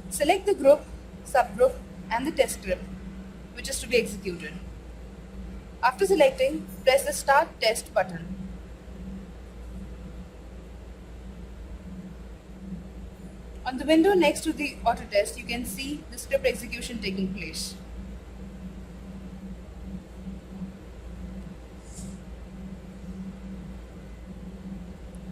Select the group, subgroup, and the test script, which is to be executed. After selecting, press the Start Test button. On the window next to the Autotest, you can see the script execution taking place.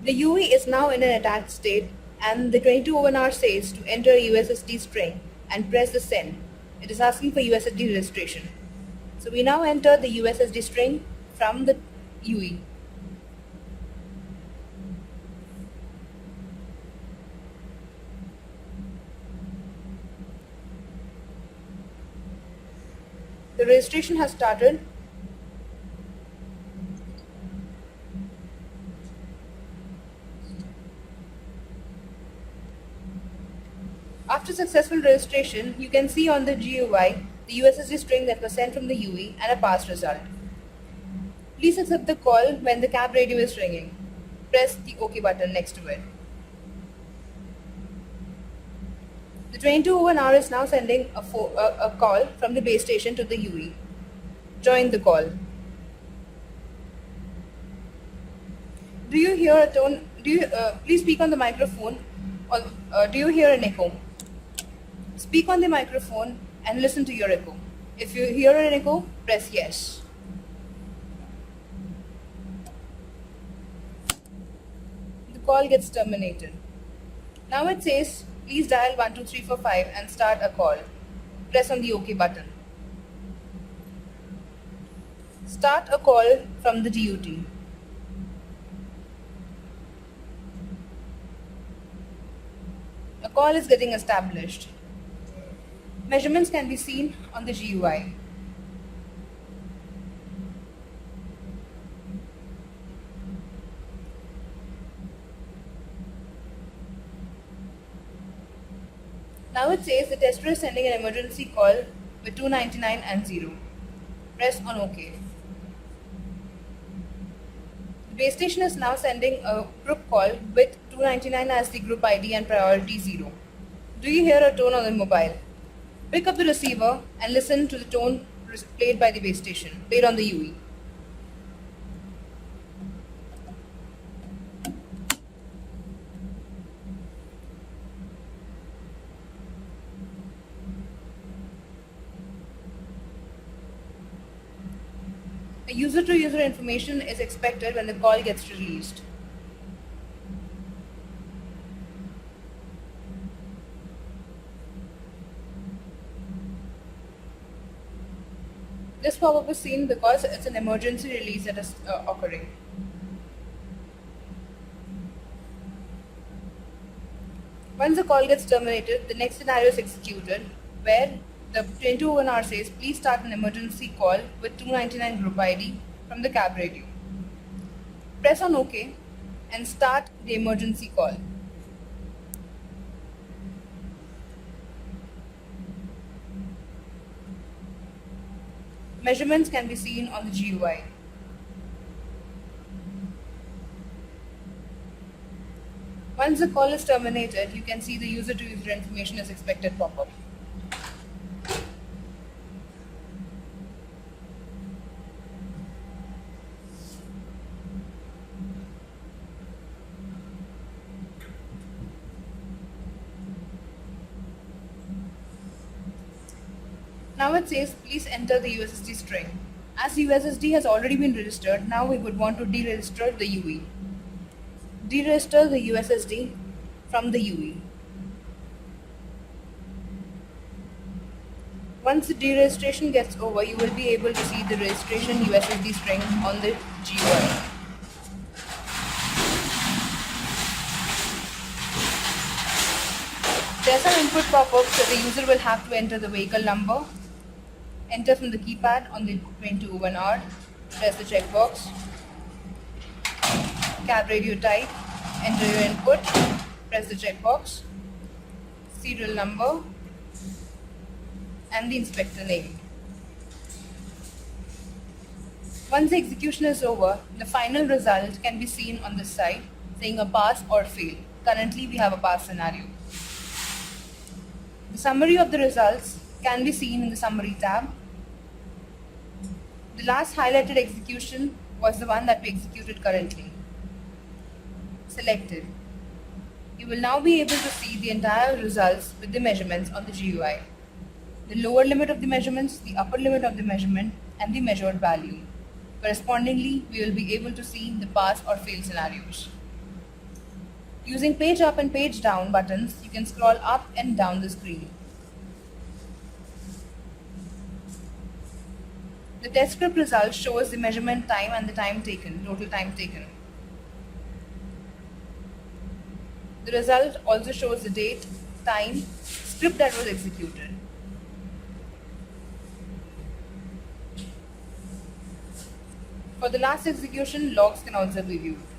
The UE is now in an attached state, and the 2201R says to enter a USSD string and press the send. It is asking for USSD registration. So we now enter the USSD string from the UE. The registration has started. After successful registration, you can see on the GUI the USSD string that was sent from the UE and a pass result. Please accept the call when the cab radio is ringing. Press the OK button next to it. The 2201R is now sending a call from the base station to the UE. Join the call. Do you hear a tone? Please speak on the microphone. Or, do you hear an echo? Speak on the microphone and listen to your echo. If you hear an echo, press yes. The call gets terminated. Now it says, please dial 12345 and start a call. Press on the OK button. Start a call from the DUT. A call is getting established. Measurements can be seen on the GUI. Now it says the tester is sending an emergency call with 299 and 0. Press on OK. The base station is now sending a group call with 299 as the group ID and priority 0. Do you hear a tone on the mobile? Pick up the receiver and listen to the tone played by the base station, played on the UE. A user-to-user information is expected when the call gets released. This pop-up is seen because it's an emergency release that is occurring. Once the call gets terminated, the next scenario is executed, where the 2201R says, please start an emergency call with 299 group ID from the cab radio. Press on OK and start the emergency call. Measurements can be seen on the GUI. Once the call is terminated, you can see the user-to-user information is expected pop-up. Now it says, please enter the USSD string. As USSD has already been registered, now we would want to deregister the UE. Deregister the USSD from the UE. Once the deregistration gets over, you will be able to see the registration USSD string on the GUI. There are some input pop-ups, so the user will have to enter the vehicle number, enter from the keypad on the 2201R, press the checkbox, cab radio type, enter your input, press the checkbox, serial number, and the inspector name. Once the execution is over, the final result can be seen on this side saying a pass or fail. Currently we have a pass scenario. The summary of the results can be seen in the Summary tab. The last highlighted execution was the one that we executed currently. Selected. You will now be able to see the entire results with the measurements on the GUI. The lower limit of the measurements, the upper limit of the measurement, and the measured value. Correspondingly, we will be able to see the pass or fail scenarios. Using page up and page down buttons, you can scroll up and down the screen. The test script result shows the measurement time and the time taken, total time taken. The result also shows the date, time, script that was executed. For the last execution, logs can also be viewed.